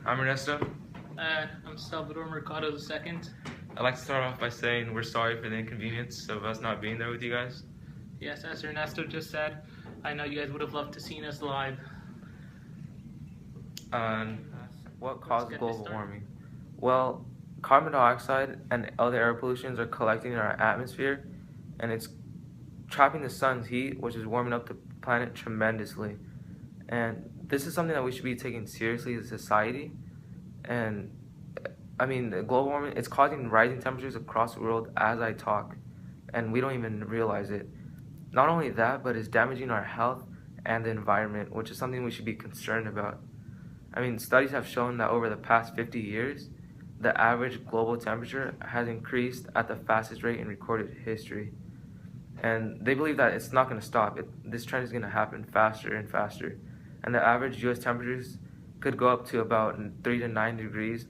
I'm Ernesto. I'm Salvador Mercado II. I'd like to start off by saying we're sorry for the inconvenience of us not being there with you guys. Yes, as Ernesto just said, I know you guys would have loved to seen us live. What causes global warming? Well, carbon dioxide and other air pollutions are collecting in our atmosphere, and it's trapping the sun's heat, which is warming up the planet tremendously. And this is something that we should be taking seriously as a society. And the global warming, it's causing rising temperatures across the world as I talk, and we don't even realize it. Not only that, but it's damaging our health and the environment, which is something we should be concerned about. Studies have shown that over the past 50 years, the average global temperature has increased at the fastest rate in recorded history. And they believe that it's not going to stop. This trend is going to happen faster and faster. And the average US temperatures could go up to about 3 to 9 degrees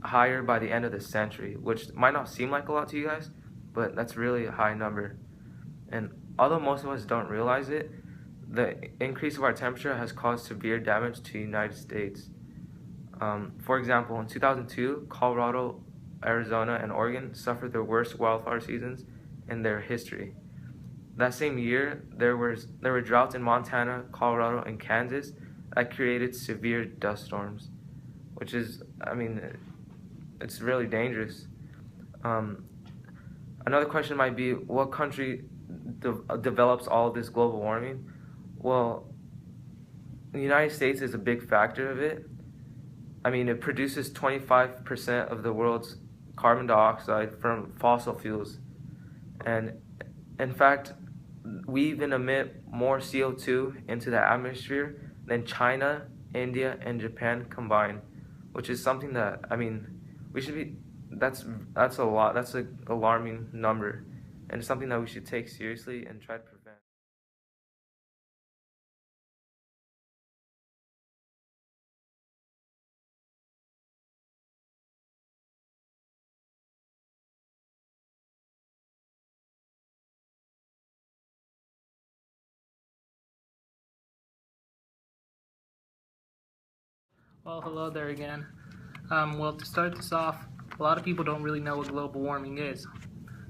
higher by the end of the century, which might not seem like a lot to you guys, but that's really a high number. And although most of us don't realize it, the increase of our temperature has caused severe damage to the United States. For example, in 2002, Colorado, Arizona, and Oregon suffered their worst wildfire seasons in their history. That same year, there were droughts in Montana, Colorado, and Kansas that created severe dust storms, which is, it's really dangerous. Another question might be, what country develops all this global warming? Well, the United States is a big factor of it. It produces 25% of the world's carbon dioxide from fossil fuels. And in fact, we even emit more CO2 into the atmosphere than China, India, and Japan combined, which is something that, we should be, that's a lot, that's an alarming number, and it's something that we should take seriously and try to prevent. Well, hello there again. Well, to start this off, a lot of people don't really know what global warming is.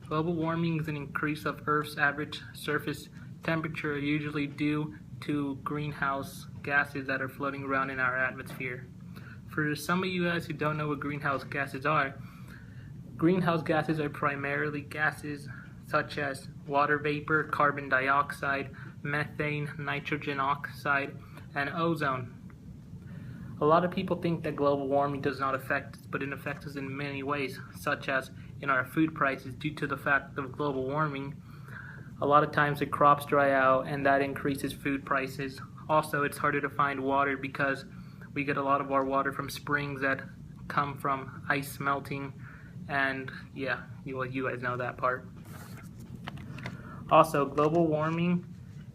Global warming is an increase of Earth's average surface temperature, usually due to greenhouse gases that are floating around in our atmosphere. For some of you guys who don't know what greenhouse gases are primarily gases such as water vapor, carbon dioxide, methane, nitrogen oxide, and ozone. A lot of people think that global warming does not affect us, but it affects us in many ways, such as in our food prices. Due to the fact of global warming, a lot of times the crops dry out and that increases food prices. Also, it's harder to find water because we get a lot of our water from springs that come from ice melting, and yeah, you guys know that part. Also, global warming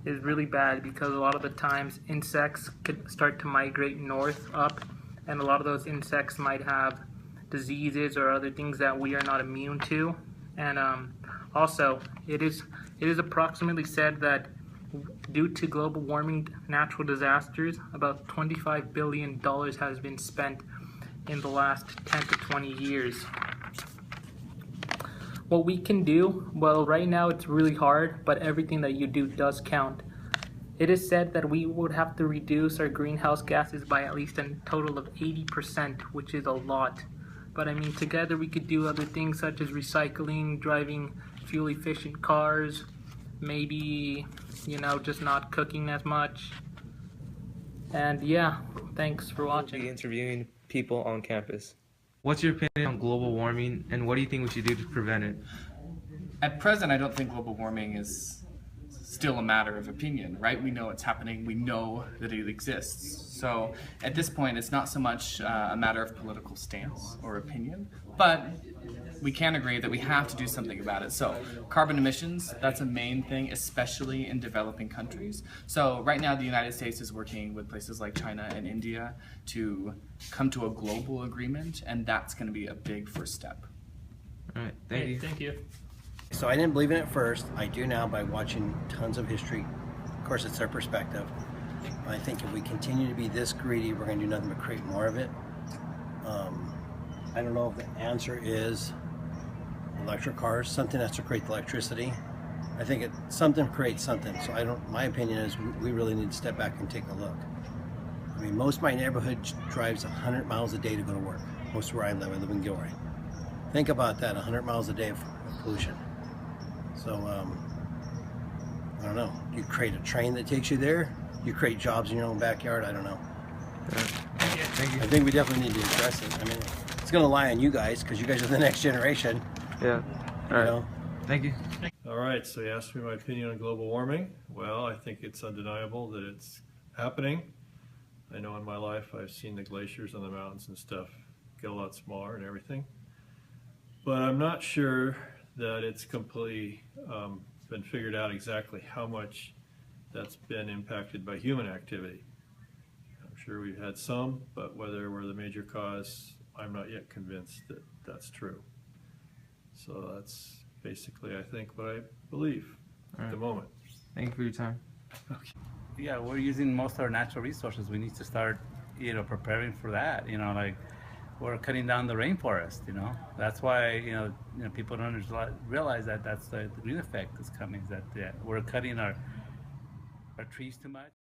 is really bad because a lot of the times insects could start to migrate north up, and a lot of those insects might have diseases or other things that we are not immune to. And also, it is approximately said that due to global warming natural disasters, about $25 billion has been spent in the last 10 to 20 years. What we can do, well, right now it's really hard, but everything that you do does count. It is said that we would have to reduce our greenhouse gases by at least a total of 80%, which is a lot. But together we could do other things such as recycling, driving fuel-efficient cars, maybe, just not cooking as much. And yeah, thanks for watching. We'll be interviewing people on campus. What's your opinion on global warming, and what do you think we should do to prevent it? At present, I don't think global warming is still a matter of opinion, right? We know it's happening, we know that it exists. So at this point, it's not so much a matter of political stance or opinion, but we can agree that we have to do something about it. So carbon emissions, that's a main thing, especially in developing countries. So right now the United States is working with places like China and India to come to a global agreement, and that's going to be a big first step. All right, thank you. Thank you. So I didn't believe in it first. I do now by watching tons of history. Of course, it's their perspective. I think if we continue to be this greedy, we're going to do nothing but create more of it. I don't know if the answer is electric cars. Something has to create the electricity. I think something creates something. So my opinion is we really need to step back and take a look. I mean, most of my neighborhood drives 100 miles a day to go to work. Most of where I live in Gilroy. Think about that, 100 miles a day of pollution. So, I don't know. You create a train that takes you there. You create jobs in your own backyard. I don't know. Thank you. I think we definitely need to address it. I mean, it's going to lie on you guys because you guys are the next generation. Yeah. All right. You know? Thank you. All right, so you asked me my opinion on global warming. Well, I think it's undeniable that it's happening. I know in my life I've seen the glaciers on the mountains and stuff get a lot smaller and everything. But I'm not sure that it's completely been figured out exactly how much that's been impacted by human activity. I'm sure we've had some, but whether we're the major cause, I'm not yet convinced that that's true. So that's basically, I think, what I believe at the moment. Thank you for your time. Yeah, we're using most of our natural resources. We need to start, preparing for that. Like we're cutting down the rainforest. That's why people don't realize that that's the green effect is coming. Is that we're cutting our trees too much.